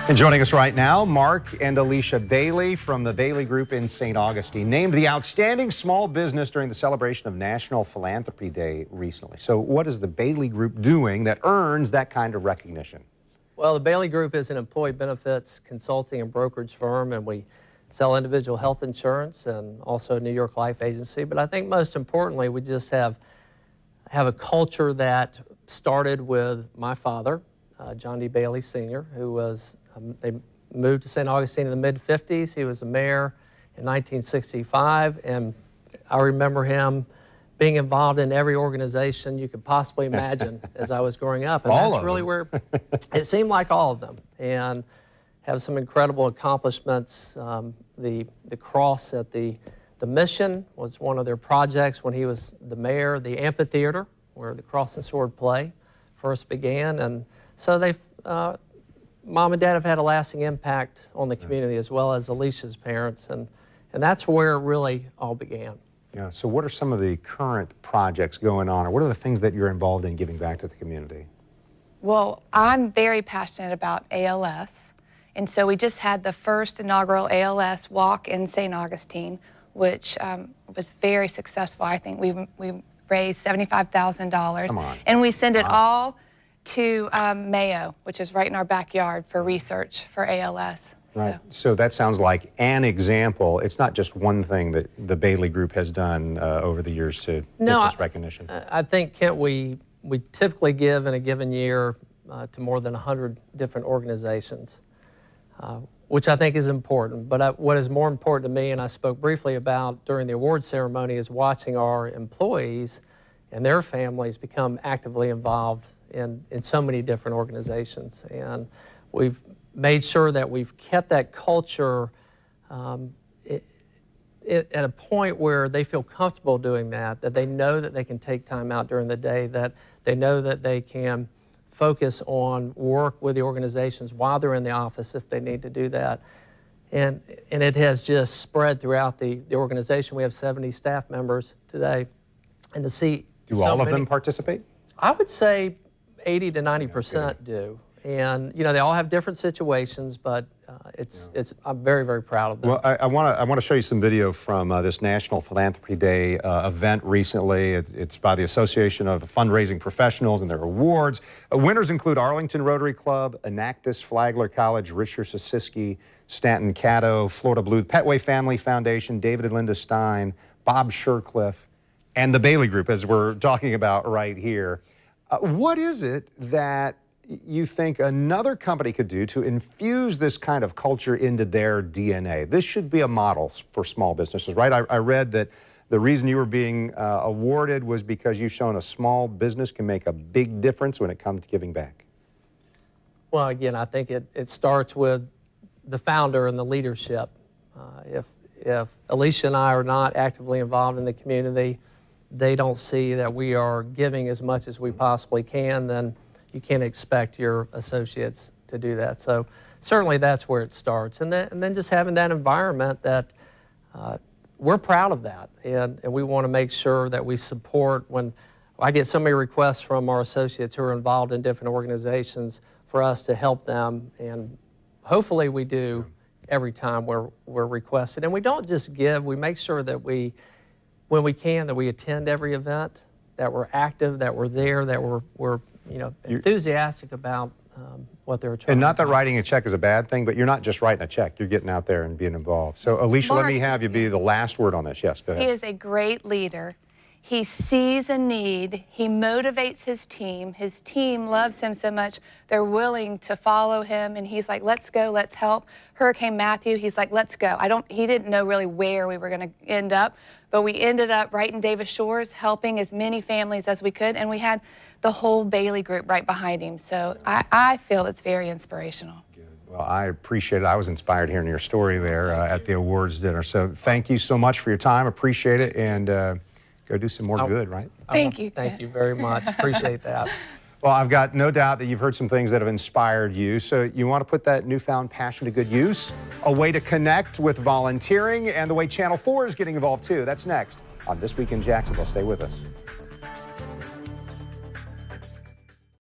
And joining us right now, Mark and Alecia Bailey from the Bailey Group in St. Augustine, named the Outstanding Small Business during the celebration of National Philanthropy Day recently. So what is the Bailey Group doing that earns that kind of recognition? Well, the Bailey Group is an employee benefits consulting and brokerage firm, and we sell individual health insurance and also a New York Life agency. But I think most importantly, we just have a culture that started with my father, John D. Bailey Sr., who was, they moved to St. Augustine in the mid-50s. He was the mayor in 1965, and I remember him being involved in every organization you could possibly imagine as I was growing up. And that's really where it seemed like all of them, and have some incredible accomplishments. The cross at the Mission was one of their projects when he was the mayor. The amphitheater, where the cross and sword play first began. And so they've, Mom and Dad have had a lasting impact on the community, as well as Alicia's parents. And that's where it really all began. Yeah, so what are some of the current projects going on, or what are the things that you're involved in giving back to the community? Well, I'm very passionate about ALS, and so we just had the first inaugural ALS Walk in St. Augustine, which was very successful. I think we raised $75,000, and we send it all to Mayo, which is right in our backyard, for research for ALS. Right. So that sounds like an example. It's not just one thing that the Bailey Group has done over the years to get this recognition. I think, Kent, we typically give in a given year to more than 100 different organizations, which I think is important. But what is more important to me, and I spoke briefly about during the award ceremony, is watching our employees and their families become actively involved in so many different organizations. And we've made sure that we've kept that culture at a point where they feel comfortable doing that they know that they can take time out during the day, that they know that they can focus on work with the organizations while they're in the office if they need to do that. And it has just spread throughout the organization. We have 70 staff members today. And to see Do all of them participate? I would say 80 to 90% do. And you know, they all have different situations, but I'm very, very proud of them. Well, I want to show you some video from this National Philanthropy Day event recently. It's by the Association of Fundraising Professionals and their awards. Winners include Arlington Rotary Club, Enactus, Flagler College, Richard Sosiski, Stanton Caddo, Florida Blue, Petway Family Foundation, David and Linda Stein, Bob Shercliffe, and the Bailey Group, as we're talking about right here. What is it that you think another company could do to infuse this kind of culture into their DNA? This should be a model for small businesses, right? I read that the reason you were being awarded was because you've shown a small business can make a big difference when it comes to giving back. Well, again, I think it starts with the founder and the leadership. If Alecia and I are not actively involved in the community, they don't see that we are giving as much as we possibly can, then you can't expect your associates to do that. So certainly that's where it starts. And then just having that environment that we're proud of that. And we want to make sure that we support. When I get so many requests from our associates who are involved in different organizations for us to help them, and hopefully we do every time we're requested. And we don't just give, we make sure that when we can, that we attend every event, that we're active, that we're there, that we're enthusiastic about what they're trying to do. And not that writing a check is a bad thing, but you're not just writing a check. You're getting out there and being involved. So, Alecia, Mark, let me have you be the last word on this. Yes, go ahead. He is a great leader. He sees a need. He motivates his team. His team loves him so much, they're willing to follow him. And he's like, let's go, let's help. Hurricane Matthew, he's like, let's go. He didn't know really where we were going to end up, but we ended up right in Davis Shores, helping as many families as we could. And we had the whole Bailey Group right behind him. So I feel it's very inspirational. Good. Well, I appreciate it. I was inspired hearing your story there at the awards dinner. So thank you so much for your time. Appreciate it. And go do some more good, right? Thank you. Thank you very much. Appreciate that. Well, I've got no doubt that you've heard some things that have inspired you. So you want to put that newfound passion to good use, a way to connect with volunteering, and the way Channel 4 is getting involved too. That's next on This Week in Jacksonville. Stay with us.